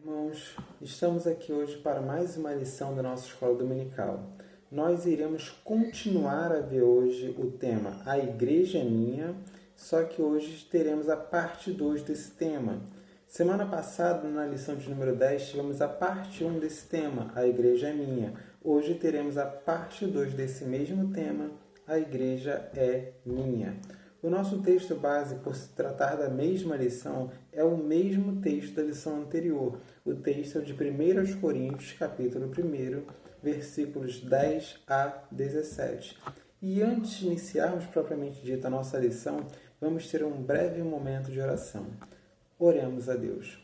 Irmãos, estamos aqui hoje para mais uma lição da nossa escola dominical. Nós iremos continuar a ver hoje o tema A Igreja é Minha, só que hoje teremos a parte 2 desse tema. Semana passada, na lição de número 10, tivemos a parte 1 desse tema, A Igreja é Minha. Hoje teremos a parte 2 desse mesmo tema, A Igreja é Minha. O nosso texto base, por se tratar da mesma lição, é o mesmo texto da lição anterior. O texto é de 1 Coríntios, capítulo 1, versículos 10 a 17. E antes de iniciarmos propriamente dita a nossa lição, vamos ter um breve momento de oração. Oremos a Deus.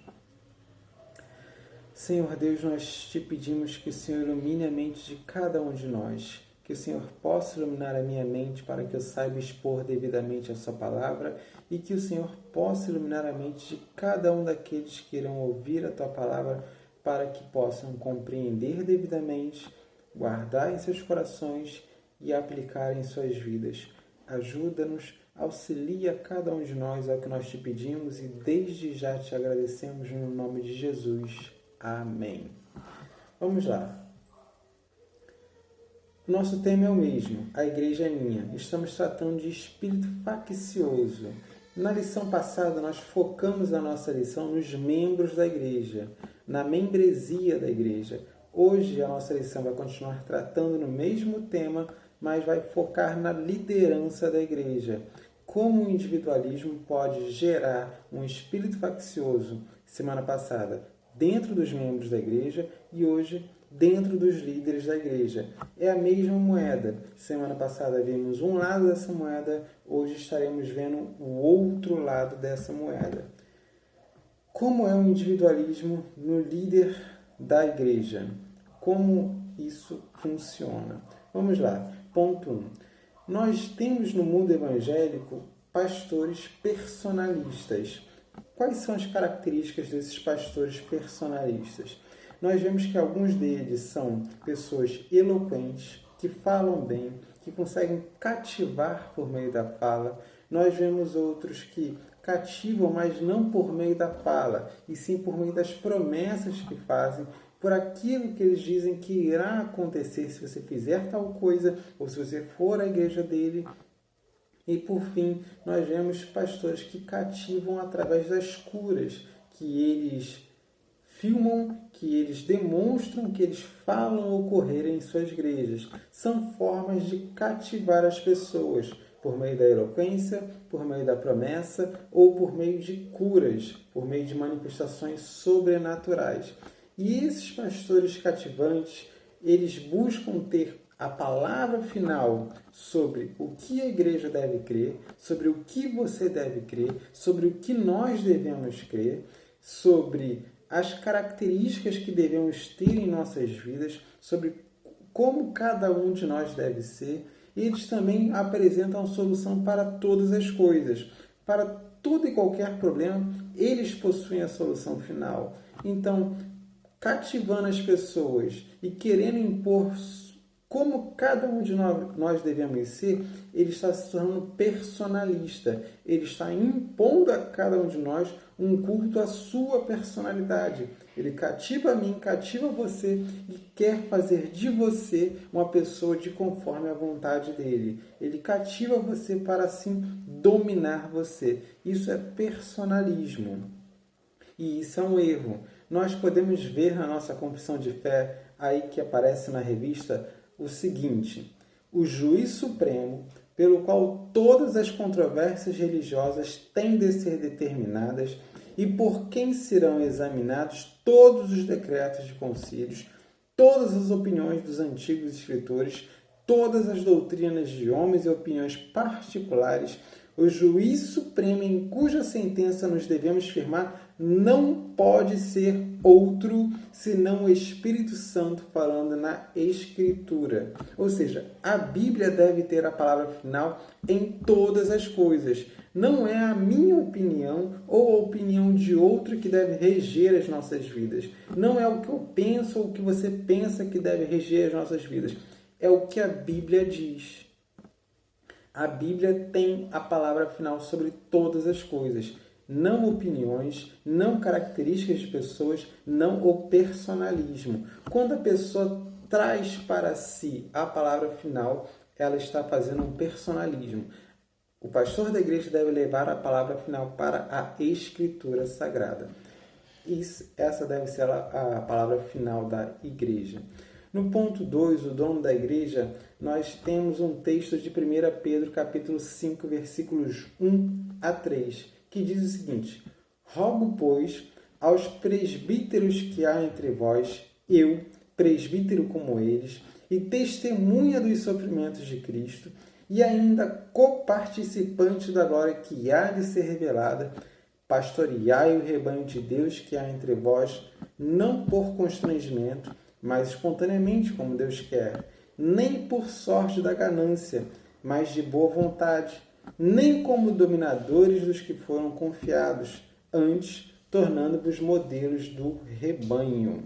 Senhor Deus, nós te pedimos que o Senhor ilumine a mente de cada um de nós. Que o Senhor possa iluminar a minha mente para que eu saiba expor devidamente a sua palavra e que o Senhor possa iluminar a mente de cada um daqueles que irão ouvir a tua palavra para que possam compreender devidamente, guardar em seus corações e aplicar em suas vidas. Ajuda-nos, auxilia cada um de nós ao que nós te pedimos e desde já te agradecemos no nome de Jesus. Amém. Vamos lá. Nosso tema é o mesmo, a igreja é minha. Estamos tratando de espírito faccioso. Na lição passada, nós focamos a nossa lição nos membros da igreja, na membresia da igreja. Hoje, a nossa lição vai continuar tratando no mesmo tema, mas vai focar na liderança da igreja. Como o individualismo pode gerar um espírito faccioso, semana passada, dentro dos membros da igreja e hoje dentro dos líderes da igreja. É a mesma moeda. Semana passada vimos um lado dessa moeda, hoje estaremos vendo o outro lado dessa moeda. Como é o individualismo no líder da igreja? Como isso funciona? Vamos lá. Ponto 1. Nós temos no mundo evangélico pastores personalistas. Quais são as características desses pastores personalistas? Nós vemos que alguns deles são pessoas eloquentes, que falam bem, que conseguem cativar por meio da fala. Nós vemos outros que cativam, mas não por meio da fala, e sim por meio das promessas que fazem, por aquilo que eles dizem que irá acontecer se você fizer tal coisa, ou se você for à igreja dele. E por fim, nós vemos pastores que cativam através das curas, que eles filmam, que eles demonstram, que eles falam ocorrerem em suas igrejas. São formas de cativar as pessoas, por meio da eloquência, por meio da promessa ou por meio de curas, por meio de manifestações sobrenaturais. E esses pastores cativantes, eles buscam ter a palavra final sobre o que a igreja deve crer, sobre o que você deve crer, sobre o que nós devemos crer, sobre as características que devemos ter em nossas vidas, sobre como cada um de nós deve ser. Eles também apresentam a solução para todas as coisas. Para todo e qualquer problema, eles possuem a solução final. Então, cativando as pessoas e querendo impor como cada um de nós devemos ser, ele está se tornando personalista. Ele está impondo a cada um de nós um culto à sua personalidade. Ele cativa a mim, cativa você e quer fazer de você uma pessoa de conforme a vontade dele. Ele cativa você para assim dominar você. Isso é personalismo. E isso é um erro. Nós podemos ver na nossa confissão de fé, aí que aparece na revista, o seguinte: o juiz supremo, pelo qual todas as controvérsias religiosas têm de ser determinadas e por quem serão examinados todos os decretos de concílios, todas as opiniões dos antigos escritores, todas as doutrinas de homens e opiniões particulares, o juiz supremo em cuja sentença nos devemos firmar não pode ser outro senão o Espírito Santo falando na Escritura. Ou seja, a Bíblia deve ter a palavra final em todas as coisas. Não é a minha opinião ou a opinião de outro que deve reger as nossas vidas. Não é o que eu penso ou o que você pensa que deve reger as nossas vidas. É o que a Bíblia diz. A Bíblia tem a palavra final sobre todas as coisas. não opiniões, não características de pessoas, não o personalismo. Quando a pessoa traz para si a palavra final, ela está fazendo um personalismo. O pastor da igreja deve levar a palavra final para a Escritura Sagrada. Essa deve ser a palavra final da igreja. No ponto 2, o dono da igreja, nós temos um texto de 1 Pedro, capítulo 5, versículos 1 a 3, que diz o seguinte: Rogo, pois, aos presbíteros que há entre vós, eu, presbítero como eles, e testemunha dos sofrimentos de Cristo, e ainda coparticipante da glória que há de ser revelada, pastoreai o rebanho de Deus que há entre vós, não por constrangimento, mas espontaneamente, como Deus quer, nem por sorte da ganância, mas de boa vontade, nem como dominadores dos que foram confiados, antes tornando-vos modelos do rebanho.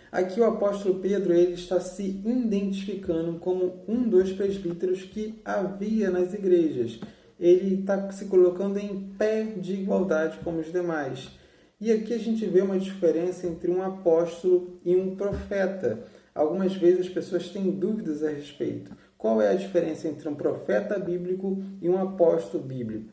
Aqui o apóstolo Pedro ele está se identificando como um dos presbíteros que havia nas igrejas. Ele está se colocando em pé de igualdade como os demais. E aqui a gente vê uma diferença entre um apóstolo e um profeta. Algumas vezes as pessoas têm dúvidas a respeito. Qual é a diferença entre um profeta bíblico e um apóstolo bíblico?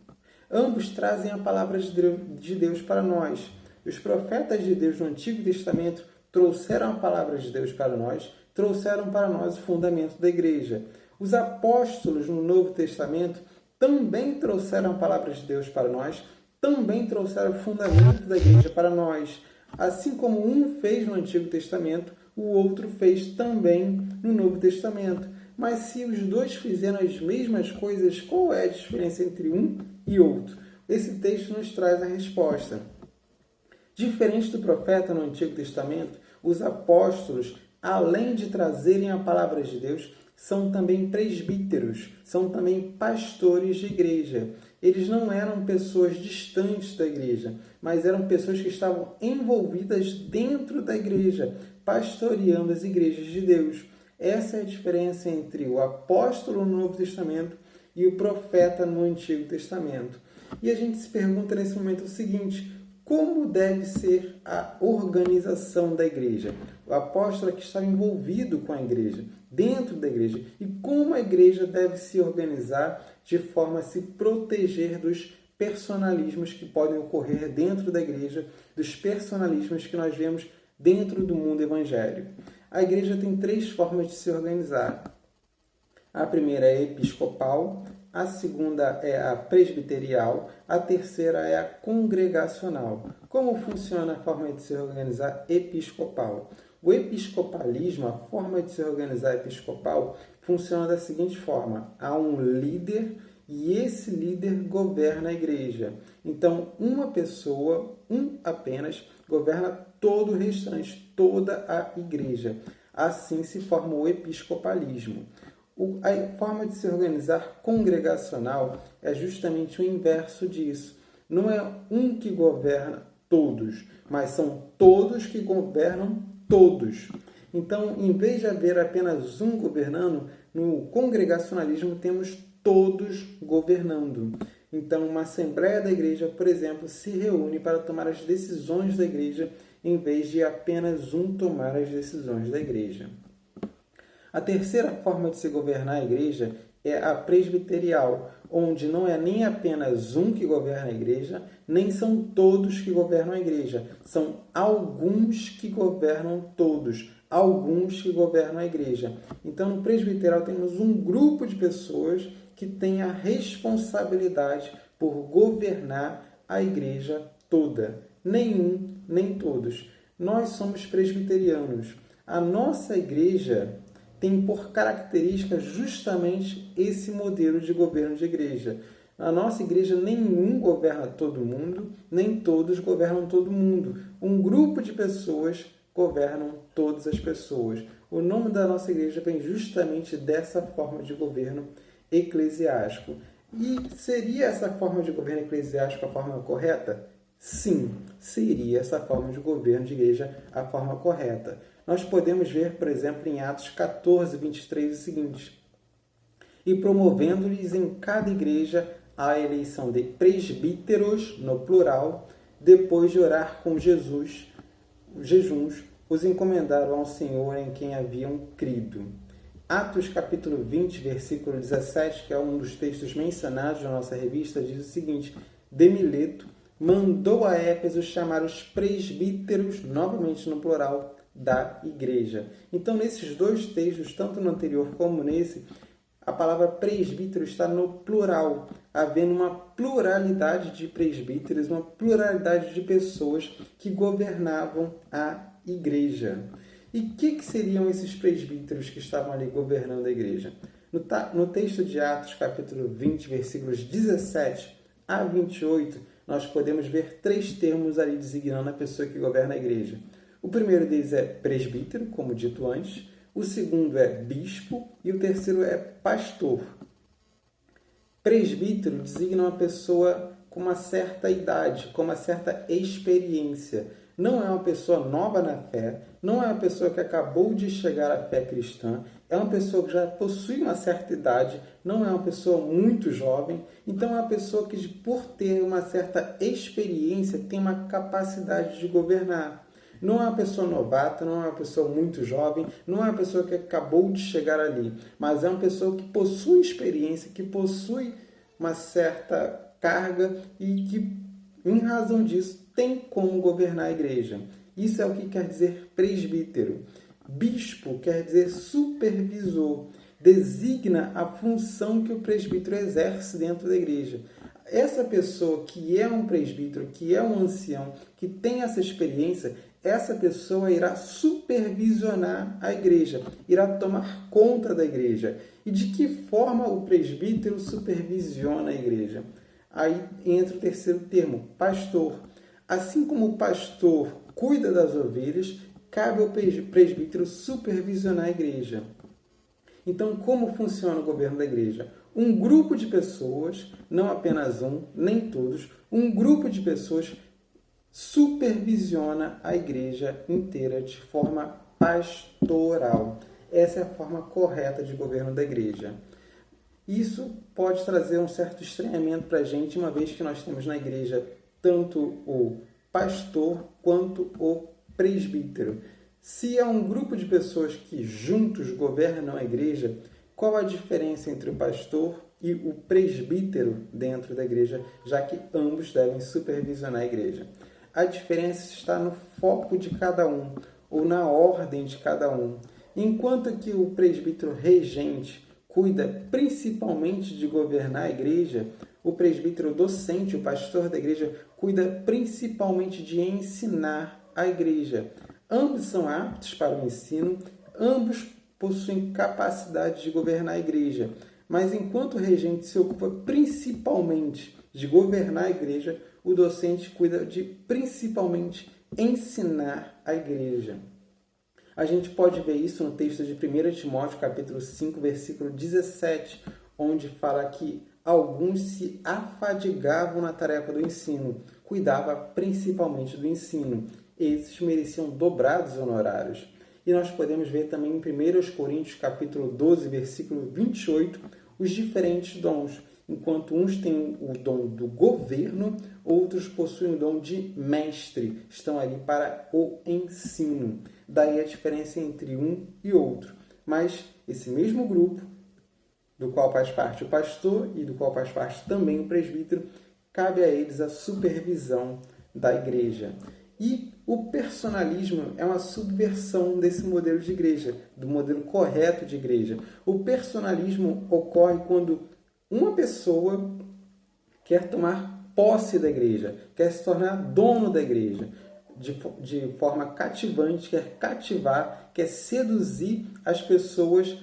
Ambos trazem a palavra de Deus para nós. Os profetas de Deus no Antigo Testamento trouxeram a palavra de Deus para nós, trouxeram para nós o fundamento da igreja. Os apóstolos no Novo Testamento também trouxeram a palavra de Deus para nós, também trouxeram o fundamento da igreja para nós. Assim como um fez no Antigo Testamento, o outro fez também no Novo Testamento. Mas se os dois fizeram as mesmas coisas, qual é a diferença entre um e outro? Esse texto nos traz a resposta. Diferente do profeta no Antigo Testamento, os apóstolos, além de trazerem a palavra de Deus, são também presbíteros, são também pastores de igreja. Eles não eram pessoas distantes da igreja, mas eram pessoas que estavam envolvidas dentro da igreja, pastoreando as igrejas de Deus. Essa é a diferença entre o apóstolo no Novo Testamento e o profeta no Antigo Testamento. E a gente se pergunta nesse momento o seguinte: como deve ser a organização da igreja? O apóstolo é que estava envolvido com a igreja, dentro da igreja. E como a igreja deve se organizar de forma a se proteger dos personalismos que podem ocorrer dentro da igreja, dos personalismos que nós vemos dentro do mundo evangélico. A igreja tem 3 formas de se organizar. A primeira é a episcopal, a segunda é a presbiterial, a terceira é a congregacional. Como funciona a forma de se organizar episcopal? O episcopalismo, a forma de se organizar episcopal, funciona da seguinte forma: há um líder e esse líder governa a igreja. Então, uma pessoa, apenas, governa todo o restante, toda a igreja. Assim se forma o episcopalismo. A forma de se organizar congregacional é justamente o inverso disso. Não é um que governa todos, mas são todos que governam todos. Então, em vez de haver apenas um governando, no congregacionalismo temos todos governando. Então, uma assembleia da igreja, por exemplo, se reúne para tomar as decisões da igreja, em vez de apenas um tomar as decisões da igreja. A terceira forma de se governar a igreja é a presbiterial, onde não é nem apenas um que governa a igreja, nem são todos que governam a igreja. São alguns que governam todos, alguns que governam a igreja. Então, no presbiterial temos um grupo de pessoas que tem a responsabilidade por governar a igreja toda. Nenhum, nem todos. Nós somos presbiterianos. A nossa igreja tem por característica justamente esse modelo de governo de igreja. Na nossa igreja, nenhum governa todo mundo, nem todos governam todo mundo. Um grupo de pessoas governam todas as pessoas. O nome da nossa igreja vem justamente dessa forma de governo eclesiástico. E seria essa forma de governo eclesiástico a forma correta? Sim, seria essa forma de governo de igreja a forma correta. Nós podemos ver, por exemplo, em Atos 14, 23, o seguinte: e promovendo-lhes em cada igreja a eleição de presbíteros, no plural, depois de orar com Jesus, jejuns, os encomendaram ao Senhor em quem haviam crido. Atos capítulo 20, versículo 17, que é um dos textos mencionados na nossa revista, diz o seguinte: de Mileto mandou a Éfeso chamar os presbíteros, novamente no plural, da igreja. Então, nesses dois textos, tanto no anterior como nesse, a palavra presbítero está no plural, havendo uma pluralidade de presbíteros, uma pluralidade de pessoas que governavam a igreja. E o que seriam esses presbíteros que estavam ali governando a igreja? No texto de Atos, capítulo 20, versículos 17 a 28, nós podemos ver três termos ali designando a pessoa que governa a igreja. O primeiro deles é presbítero, como dito antes. O segundo é bispo e o terceiro é pastor. Presbítero designa uma pessoa com uma certa idade, com uma certa experiência. Não é uma pessoa nova na fé, não é uma pessoa que acabou de chegar à fé cristã, é uma pessoa que já possui uma certa idade, não é uma pessoa muito jovem, então é uma pessoa que, por ter uma certa experiência, tem uma capacidade de governar. Não é uma pessoa novata, não é uma pessoa muito jovem, não é uma pessoa que acabou de chegar ali, mas é uma pessoa que possui experiência, que possui uma certa carga e que, em razão disso, tem como governar a igreja. Isso é o que quer dizer presbítero. Bispo quer dizer supervisor, designa a função que o presbítero exerce dentro da igreja. Essa pessoa que é um presbítero, que é um ancião, que tem essa experiência, essa pessoa irá supervisionar a igreja, irá tomar conta da igreja. E de que forma o presbítero supervisiona a igreja? Aí entra o terceiro termo, pastor. Assim como o pastor cuida das ovelhas, cabe ao presbítero supervisionar a igreja. Então, como funciona o governo da igreja? Um grupo de pessoas, não apenas um, nem todos, um grupo de pessoas supervisiona a igreja inteira de forma pastoral. Essa é a forma correta de governo da igreja. Isso pode trazer um certo estranhamento para a gente, uma vez que nós temos na igreja tanto o pastor quanto o presbítero. Se é um grupo de pessoas que juntos governam a igreja, qual a diferença entre o pastor e o presbítero dentro da igreja, já que ambos devem supervisionar a igreja? A diferença está no foco de cada um, ou na ordem de cada um. Enquanto que o presbítero regente cuida principalmente de governar a igreja, o presbítero docente, o pastor da igreja, cuida principalmente de ensinar a igreja. Ambos são aptos para o ensino, ambos possuem capacidade de governar a igreja. Mas enquanto o regente se ocupa principalmente de governar a igreja, o docente cuida de principalmente ensinar a igreja. A gente pode ver isso no texto de 1 Timóteo, capítulo 5, versículo 17, onde fala que alguns se afadigavam na tarefa do ensino, cuidava principalmente do ensino. Esses mereciam dobrados honorários. E nós podemos ver também em 1 Coríntios, capítulo 12, versículo 28, os diferentes dons. Enquanto uns têm o dom do governo, outros possuem o dom de mestre, estão ali para o ensino. Daí a diferença entre um e outro. Mas esse mesmo grupo, do qual faz parte o pastor e do qual faz parte também o presbítero, cabe a eles a supervisão da igreja. E o personalismo é uma subversão desse modelo de igreja, do modelo correto de igreja. O personalismo ocorre quando uma pessoa quer tomar posse da igreja, quer se tornar dono da igreja, de forma cativante, quer cativar, quer seduzir as pessoas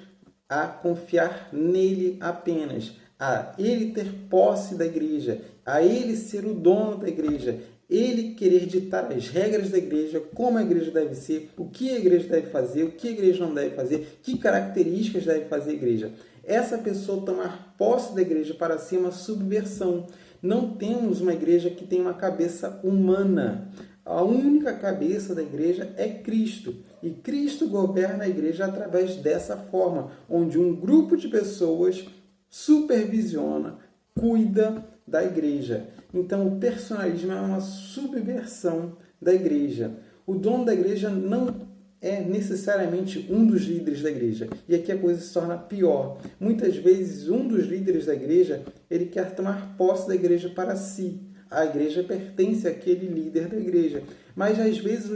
a confiar nele apenas, a ele ter posse da igreja, a ele ser o dono da igreja, ele querer ditar as regras da igreja, como a igreja deve ser, o que a igreja deve fazer, o que a igreja não deve fazer, que características deve fazer a igreja. Essa pessoa tomar posse da igreja para si é uma subversão. Não temos uma igreja que tem uma cabeça humana. A única cabeça da igreja é Cristo. E Cristo governa a igreja através dessa forma, onde um grupo de pessoas supervisiona, cuida da igreja. Então, o personalismo é uma subversão da igreja. O dono da igreja não é necessariamente um dos líderes da igreja. E aqui a coisa se torna pior. Muitas vezes, um dos líderes da igreja, ele quer tomar posse da igreja para si. A igreja pertence àquele líder da igreja. Mas, às vezes,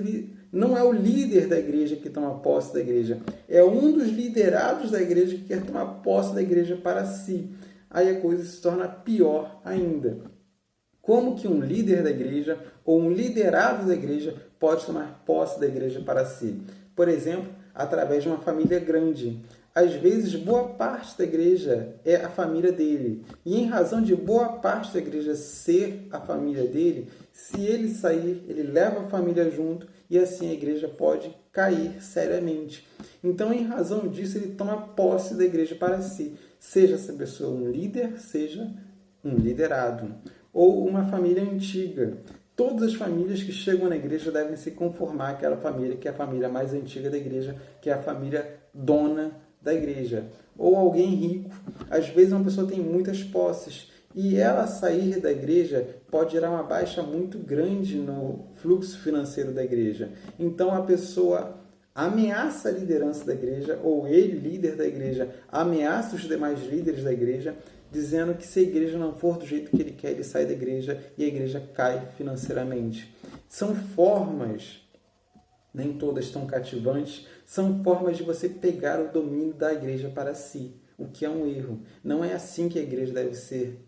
não é o líder da igreja que toma posse da igreja. É um dos liderados da igreja que quer tomar posse da igreja para si. Aí a coisa se torna pior ainda. Como que um líder da igreja ou um liderado da igreja pode tomar posse da igreja para si? Por exemplo, através de uma família grande. Às vezes, boa parte da igreja é a família dele. E em razão de boa parte da igreja ser a família dele, se ele sair, ele leva a família junto e assim a igreja pode cair seriamente. Então, em razão disso, ele toma posse da igreja para si. Seja essa pessoa um líder, seja um liderado. Ou uma família antiga. Todas as famílias que chegam na igreja devem se conformar àquela família que é a família mais antiga da igreja, que é a família dona da igreja. Ou alguém rico. Às vezes uma pessoa tem muitas posses e ela sair da igreja pode gerar uma baixa muito grande no fluxo financeiro da igreja. Então a pessoa ameaça a liderança da igreja, ou ele, líder da igreja, ameaça os demais líderes da igreja, dizendo que se a igreja não for do jeito que ele quer, ele sai da igreja e a igreja cai financeiramente. São formas, nem todas tão cativantes, são formas de você pegar o domínio da igreja para si, o que é um erro. Não é assim que a igreja deve ser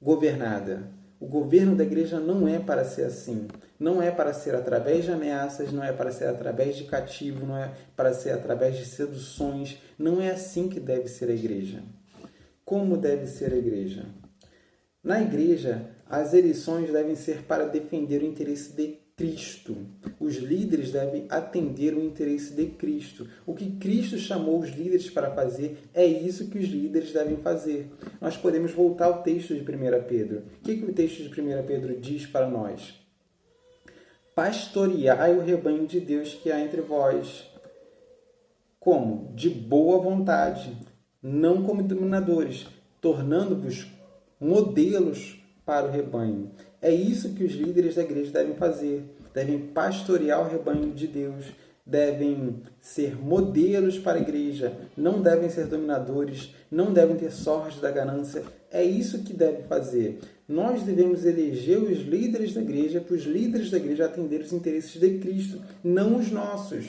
governada. O governo da igreja não é para ser assim. Não é para ser através de ameaças, não é para ser através de cativo, não é para ser através de seduções. Não é assim que deve ser a igreja. Como deve ser a igreja? Na igreja, as eleições devem ser para defender o interesse de Cristo. Os líderes devem atender o interesse de Cristo. O que Cristo chamou os líderes para fazer, é isso que os líderes devem fazer. Nós podemos voltar ao texto de 1 Pedro. O que o texto de 1 Pedro diz para nós? Pastoreai o rebanho de Deus que há entre vós. Como? De boa vontade, não como dominadores, tornando-vos modelos para o rebanho. É isso que os líderes da igreja devem fazer. Devem pastorear o rebanho de Deus, devem ser modelos para a igreja, não devem ser dominadores, não devem ter sorte da ganância. É isso que deve fazer. Nós devemos eleger os líderes da igreja para os líderes da igreja atender os interesses de Cristo, não os nossos.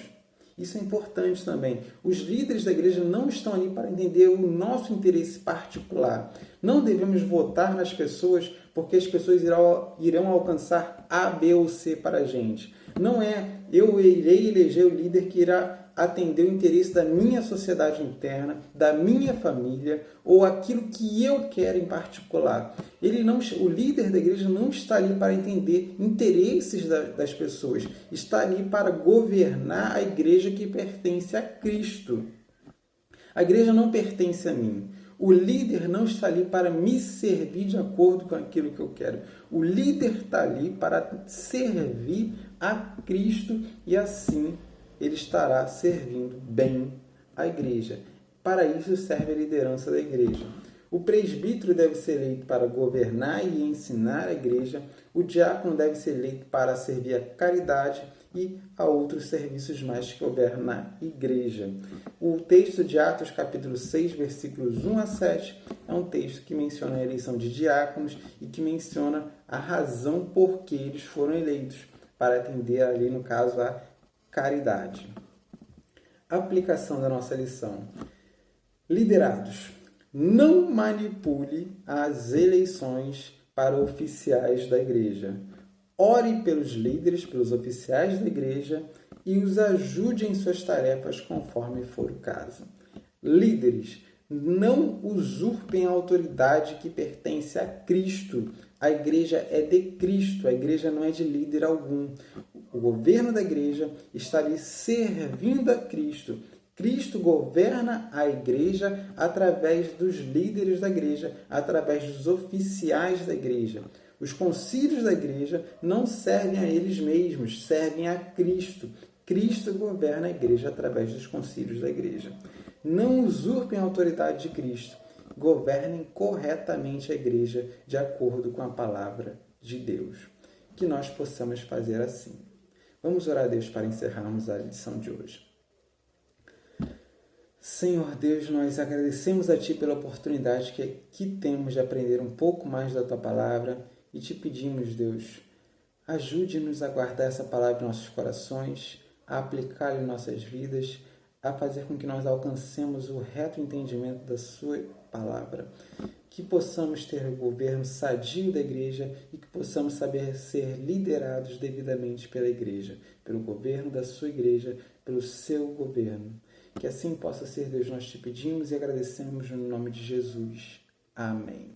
Isso é importante também. Os líderes da igreja não estão ali para entender o nosso interesse particular. Não devemos votar nas pessoas porque as pessoas irão alcançar A, B ou C para a gente. Não é eu irei eleger o líder que irá atender o interesse da minha sociedade interna, da minha família ou aquilo que eu quero em particular. O líder da igreja não está ali para entender interesses das pessoas, está ali para governar a igreja que pertence a Cristo. A igreja não pertence a mim. O líder não está ali para me servir de acordo com aquilo que eu quero. O líder está ali para servir a Cristo e assim ele estará servindo bem a igreja. Para isso serve a liderança da igreja. O presbítero deve ser eleito para governar e ensinar a igreja. O diácono deve ser eleito para servir a caridade e a outros serviços mais que houver na igreja. O texto de Atos, capítulo 6, versículos 1 a 7, é um texto que menciona a eleição de diáconos e que menciona a razão por que eles foram eleitos, para atender ali, no caso, a caridade. Aplicação da nossa lição. Liderados, não manipule as eleições para oficiais da igreja. Ore pelos líderes, pelos oficiais da igreja e os ajude em suas tarefas conforme for o caso. Líderes, não usurpem a autoridade que pertence a Cristo. A igreja é de Cristo, a igreja não é de líder algum. O governo da igreja está ali servindo a Cristo. Cristo governa a igreja através dos líderes da igreja, através dos oficiais da igreja. Os concílios da igreja não servem a eles mesmos, servem a Cristo. Cristo governa a igreja através dos concílios da igreja. Não usurpem a autoridade de Cristo. governem corretamente a igreja de acordo com a palavra de Deus. Que nós possamos fazer assim. Vamos orar a Deus para encerrarmos a lição de hoje. Senhor Deus, nós agradecemos a Ti pela oportunidade que temos de aprender um pouco mais da Tua palavra e te pedimos, Deus, ajude-nos a guardar essa palavra em nossos corações, a aplicá-la em nossas vidas, a fazer com que nós alcancemos o reto entendimento da Sua palavra. Que possamos ter o governo sadio da igreja e que possamos saber ser liderados devidamente pela igreja, pelo governo da Sua igreja, pelo Seu governo. Que assim possa ser, Deus, nós te pedimos e agradecemos no nome de Jesus. Amém.